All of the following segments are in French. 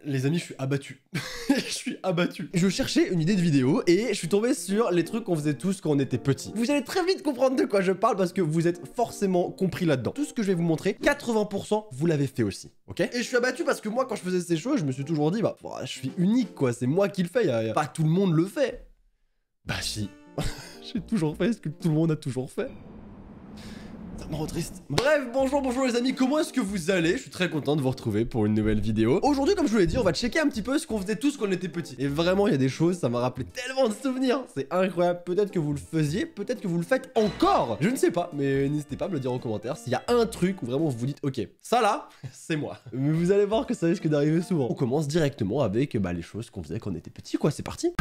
Les amis, je suis abattu. Je suis abattu. Je cherchais une idée de vidéo et je suis tombé sur les trucs qu'on faisait tous quand on était petits. Vous allez très vite comprendre de quoi je parle parce que vous êtes forcément compris là-dedans. Tout ce que je vais vous montrer, 80% vous l'avez fait aussi, ok? Et je suis abattu parce que moi, quand je faisais ces choses, je me suis toujours dit, bah, je suis unique, quoi. C'est moi qui le fais, pas tout le monde le fait. Bah si. J'ai toujours fait ce que tout le monde a toujours fait. Ça me rend triste. Bref, bonjour les amis, comment est-ce que vous allez? Je suis très content de vous retrouver pour une nouvelle vidéo. Aujourd'hui, comme je vous l'ai dit, on va checker un petit peu ce qu'on faisait tous quand on était petits. Et vraiment, il y a des choses, ça m'a rappelé tellement de souvenirs. C'est incroyable. Peut-être que vous le faisiez, peut-être que vous le faites encore. Je ne sais pas, mais n'hésitez pas à me le dire en commentaire s'il y a un truc où vraiment vous vous dites, ok, ça là, c'est moi. Mais vous allez voir que ça risque d'arriver souvent. On commence directement avec les choses qu'on faisait quand on était petits, quoi. C'est parti.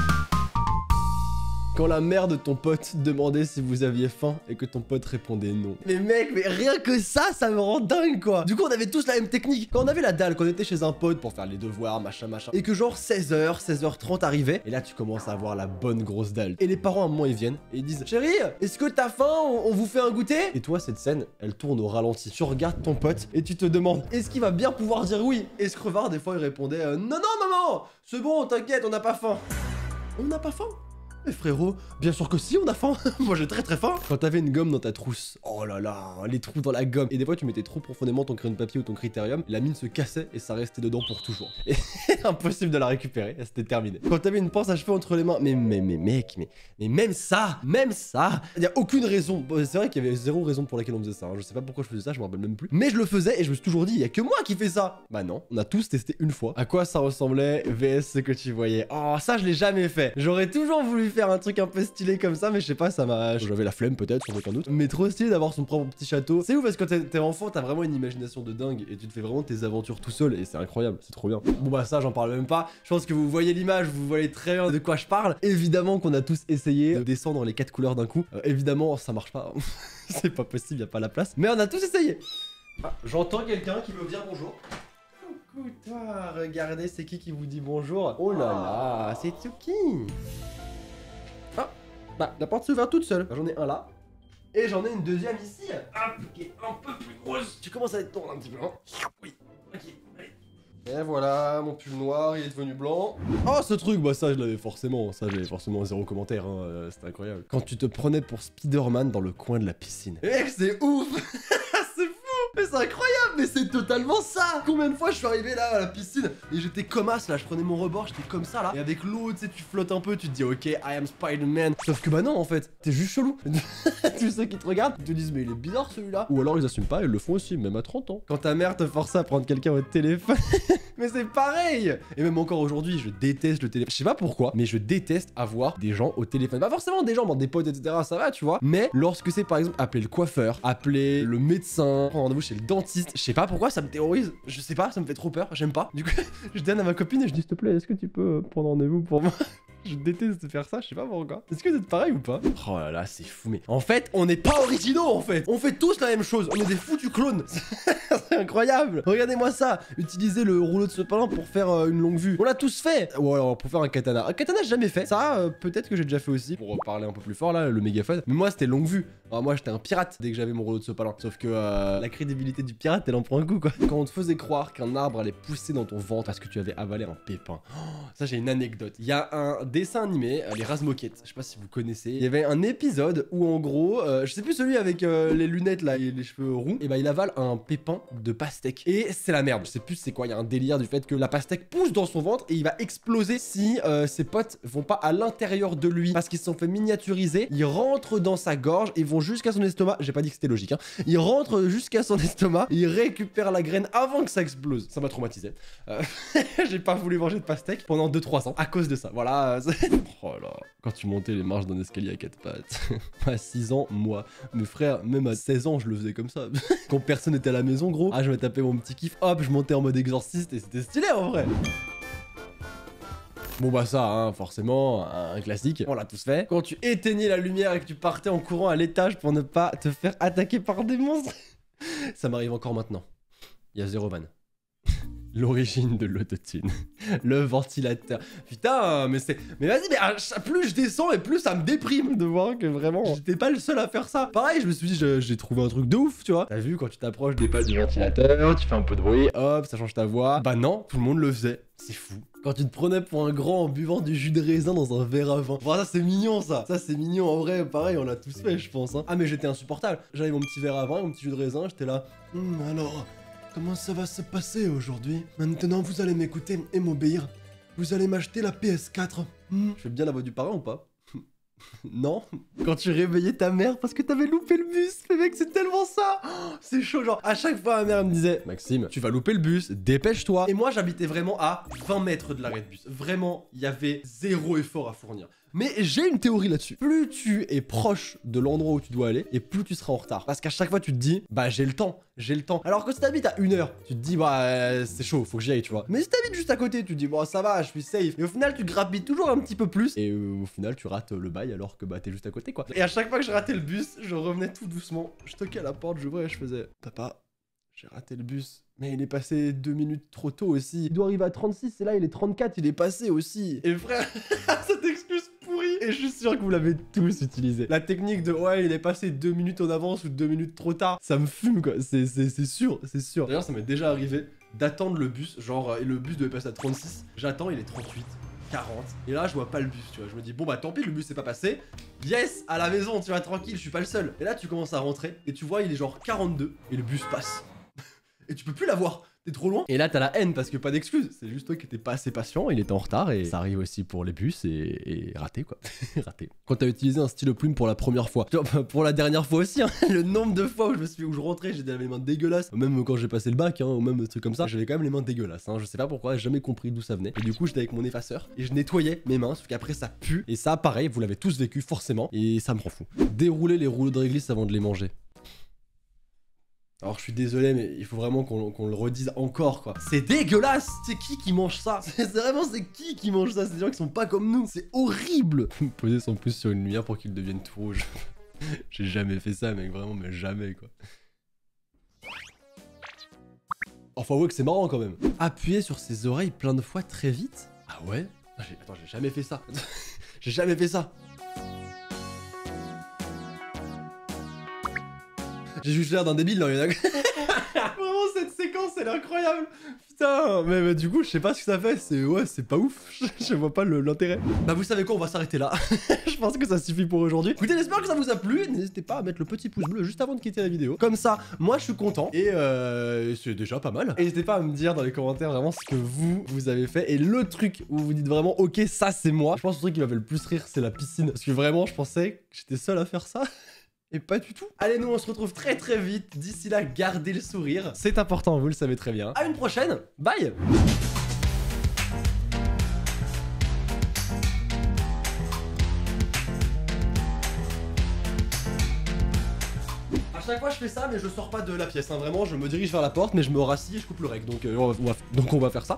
Quand la mère de ton pote demandait si vous aviez faim et que ton pote répondait non. Mais mec, mais rien que ça me rend dingue quoi. Du coup, on avait tous la même technique. Quand on avait la dalle, quand on était chez un pote pour faire les devoirs, machin, et que genre 16h, 16h30 arrivait, et là tu commences à avoir la bonne grosse dalle. Et les parents à un moment ils viennent et ils disent, chérie, est-ce que t'as faim? On vous fait un goûter? Et toi, cette scène, elle tourne au ralenti. Tu regardes ton pote et tu te demandes, est-ce qu'il va bien pouvoir dire oui? Et ce crevard, des fois, il répondait, non, non, maman, c'est bon, t'inquiète, on n'a pas faim. On n'a pas faim? Mais frérot, bien sûr que si, on a faim. Moi j'ai très faim. Quand t'avais une gomme dans ta trousse, oh là là, les trous dans la gomme. Et des fois tu mettais trop profondément ton crayon de papier ou ton critérium, la mine se cassait et ça restait dedans pour toujours. Et impossible de la récupérer, c'était terminé. Quand t'avais une pince à cheveux entre les mains, mais mec, mais même ça, il y a aucune raison. Bon, c'est vrai qu'il y avait zéro raison pour laquelle on faisait ça. Hein. Je sais pas pourquoi je faisais ça, je me rappelle même plus. Mais je le faisais et je me suis toujours dit, il y a que moi qui fais ça. Bah non, on a tous testé une fois. À quoi ça ressemblait VS ce que tu voyais. Oh, ça je l'ai jamais fait. J'aurais toujours voulu faire un truc un peu stylé comme ça, mais je sais pas, ça m'a... J'avais la flemme peut-être, sans aucun doute. Mais trop stylé d'avoir son propre petit château. C'est ouf parce que quand t'es enfant, t'as vraiment une imagination de dingue et tu te fais vraiment tes aventures tout seul et c'est incroyable, c'est trop bien. Bon bah ça, j'en parle même pas. Je pense que vous voyez l'image, vous voyez très bien de quoi je parle. Évidemment qu'on a tous essayé de descendre les 4 couleurs d'un coup. Évidemment, ça marche pas. C'est pas possible, y a pas la place. Mais on a tous essayé. Ah, j'entends quelqu'un qui veut dire bonjour. Coucou toi, regardez, c'est qui vous dit bonjour? Oh là là, c'est Tsuki. Ah, bah la porte s'ouvre toute seule. J'en ai un là. Et j'en ai une deuxième ici. Hop, qui est un peu plus grosse. Tu commences à être tourné un petit peu, hein? Oui, ok, allez. Et voilà, mon pull noir, il est devenu blanc. Oh, ce truc, bah ça je l'avais forcément. Ça j'avais forcément zéro commentaire, hein. C'était incroyable. Quand tu te prenais pour Spider-Man dans le coin de la piscine. Mec, c'est ouf. C'est fou. Mais c'est incroyable, mais c'est totalement ça. Combien de fois je suis arrivé là à la piscine et j'étais comme as là, je prenais mon rebord, j'étais comme ça là. Et avec l'eau, tu sais, tu flottes un peu, tu te dis ok, I am Spider-Man. Sauf que bah non en fait, t'es juste chelou. Tous ceux qui te regardent, ils te disent mais il est bizarre celui-là. Ou alors ils assument pas, ils le font aussi, même à 30 ans. Quand ta mère te force à prendre quelqu'un au téléphone. Mais c'est pareil. Et même encore aujourd'hui, je déteste le téléphone. Je sais pas pourquoi, mais je déteste avoir des gens au téléphone. Pas forcément des gens, des potes, etc. Ça va, tu vois. Mais lorsque c'est par exemple appeler le coiffeur, appeler le médecin, prendre rendez-vous chez le dentiste, je sais pas pourquoi ça me terrorise. Je sais pas, ça me fait trop peur. J'aime pas. Du coup, je donne à ma copine et je dis s'il te plaît, est-ce que tu peux prendre rendez-vous pour moi? Je déteste faire ça, je sais pas pourquoi. Est-ce que vous êtes pareil ou pas? Oh là là, c'est fou, mais... En fait, on n'est pas originaux, en fait. On fait tous la même chose. On est des foutus clones. C'est incroyable. Regardez-moi ça. Utiliser le rouleau de sopalin pour faire une longue vue. On l'a tous fait. Ou alors pour faire un katana. Un katana, j'ai jamais fait. Ça, peut-être que j'ai déjà fait aussi. Pour parler un peu plus fort, là, le mégaphone. Mais moi, c'était longue vue. Alors moi, j'étais un pirate dès que j'avais mon rouleau de sopalin. Sauf que la crédibilité du pirate, elle en prend un coup, quoi. Quand on te faisait croire qu'un arbre allait pousser dans ton ventre parce que tu avais avalé un pépin. Oh, ça, j'ai une anecdote. Il y a un dessin animé, les Razmoquettes, je sais pas si vous connaissez. Il y avait un épisode où en gros, je sais plus celui avec les lunettes là et les cheveux roux, et bah il avale un pépin de pastèque. Et c'est la merde, je sais plus c'est quoi, il y a un délire du fait que la pastèque pousse dans son ventre et il va exploser si ses potes vont pas à l'intérieur de lui parce qu'ils se sont fait miniaturiser. Ils rentrent dans sa gorge et vont jusqu'à son estomac. J'ai pas dit que c'était logique, hein. Ils rentrent jusqu'à son estomac, ils récupèrent la graine avant que ça explose. Ça m'a traumatisé. J'ai pas voulu manger de pastèque pendant 2-3 ans à cause de ça. Voilà. Oh là, quand tu montais les marches d'un escalier à 4 pattes. À 6 ans, moi. Mes frères, même à 16 ans, je le faisais comme ça. Quand personne n'était à la maison, gros. Ah, je me tapais mon petit kiff. Hop, je montais en mode exorciste et c'était stylé en vrai. Bon bah ça, hein, forcément, un classique, on l'a tous fait. Quand tu éteignais la lumière et que tu partais en courant à l'étage pour ne pas te faire attaquer par des monstres. Ça m'arrive encore maintenant. Il y a 0 van. L'origine de l'autotune. Le ventilateur. Putain, mais c'est... Mais vas-y, mais plus je descends et plus ça me déprime de voir que vraiment, j'étais pas le seul à faire ça. Pareil, je me suis dit, j'ai trouvé un truc de ouf, tu vois. T'as vu, quand tu t'approches des pales du ventilateur, tu fais un peu de bruit, hop, ça change ta voix. Bah non, tout le monde le faisait. C'est fou. Quand tu te prenais pour un grand en buvant du jus de raisin dans un verre à vin. Voilà, ça c'est mignon ça. Ça c'est mignon en vrai, pareil, on l'a tous fait, je pense. Hein. Ah mais j'étais insupportable. J'avais mon petit verre à vin, mon petit jus de raisin, j'étais là. Alors, comment ça va se passer aujourd'hui? Maintenant vous allez m'écouter et m'obéir. Vous allez m'acheter la PS4. Je fais bien la voix du parrain ou pas? Non. Quand tu réveillais ta mère parce que t'avais loupé le bus. Mais mec, c'est tellement ça. Oh, c'est chaud, genre, à chaque fois, ma mère me disait Maxime, tu vas louper le bus, dépêche-toi. Et moi, j'habitais vraiment à 20 mètres de l'arrêt de bus. Vraiment, il y avait zéro effort à fournir. Mais j'ai une théorie là-dessus. Plus tu es proche de l'endroit où tu dois aller, et plus tu seras en retard. Parce qu'à chaque fois, tu te dis, bah j'ai le temps. Alors que si t'habites à 1 heure, tu te dis, bah c'est chaud, faut que j'y aille, tu vois. Mais si t'habites juste à côté, tu te dis, bon ça va, je suis safe. Et au final, tu grappilles toujours un petit peu plus. Et au final, tu rates le bail alors que bah t'es juste à côté, quoi. Et à chaque fois que je ratais le bus, je revenais tout doucement. Je toquais à la porte, j'ouvrais et je faisais, papa, j'ai raté le bus. Mais il est passé 2 minutes trop tôt aussi. Il doit arriver à 36 et là il est 34, il est passé aussi. Et frère, cette excuse pourrie. Et je suis sûr que vous l'avez tous utilisé. La technique de ouais, il est passé 2 minutes en avance ou 2 minutes trop tard, ça me fume quoi. C'est sûr, c'est sûr. D'ailleurs, ça m'est déjà arrivé d'attendre le bus. Genre, le bus devait passer à 36. J'attends, il est 38. 40. Et là, je vois pas le bus, tu vois. Je me dis, bon bah tant pis, le bus c'est pas passé. Yes, à la maison, tu vas tranquille, je suis pas le seul. Et là, tu commences à rentrer et tu vois, il est genre 42 et le bus passe. Et tu peux plus l'avoir, t'es trop loin. Et là t'as la haine parce que pas d'excuse. C'est juste toi qui étais pas assez patient, il était en retard et ça arrive aussi pour les bus et raté quoi. Raté. Quand t'as utilisé un stylo plume pour la première fois, tu vois, pour la dernière fois aussi, hein, le nombre de fois où je rentrais, j'avais les mains dégueulasses. Même quand j'ai passé le bac, hein, ou même des trucs comme ça, j'avais quand même les mains dégueulasses. Hein. Je sais pas pourquoi, j'ai jamais compris d'où ça venait. Et du coup j'étais avec mon effaceur et je nettoyais mes mains, sauf qu'après ça pue. Et ça pareil, vous l'avez tous vécu forcément et ça me rend fou. Dérouler les rouleaux de réglisse avant de les manger. Alors je suis désolé mais il faut vraiment qu'on le redise encore quoi. C'est dégueulasse. C'est qui mange ça? C'est qui mange ça? C'est des gens qui sont pas comme nous. C'est horrible. Poser son pouce sur une lumière pour qu'il devienne tout rouge. J'ai jamais fait ça mec, vraiment mais jamais quoi. Enfin ouais que c'est marrant quand même. Appuyer sur ses oreilles plein de fois très vite. Ah ouais? Attends j'ai jamais fait ça. J'ai jamais fait ça. J'ai juste l'air d'un débile, non, il y en a... Vraiment, cette séquence, elle est incroyable. Putain, mais du coup, je sais pas ce que ça fait. C'est pas ouf. Je vois pas l'intérêt. Bah, vous savez quoi, on va s'arrêter là. Je pense que ça suffit pour aujourd'hui. Écoutez, j'espère que ça vous a plu. N'hésitez pas à mettre le petit pouce bleu juste avant de quitter la vidéo. Comme ça, moi, je suis content. Et c'est déjà pas mal. N'hésitez pas à me dire dans les commentaires vraiment ce que vous avez fait. Et le truc où vous dites vraiment, ok, ça, c'est moi. Je pense que le truc qui m'a fait le plus rire, c'est la piscine. Parce que vraiment, je pensais que j'étais seul à faire ça. Et pas du tout. Allez, nous on se retrouve très très vite. D'ici là, gardez le sourire. C'est important, vous le savez très bien. À une prochaine. Bye. À chaque fois je fais ça mais je sors pas de la pièce, hein. Vraiment je me dirige vers la porte mais je me rassis et je coupe le rec. Donc on va faire ça.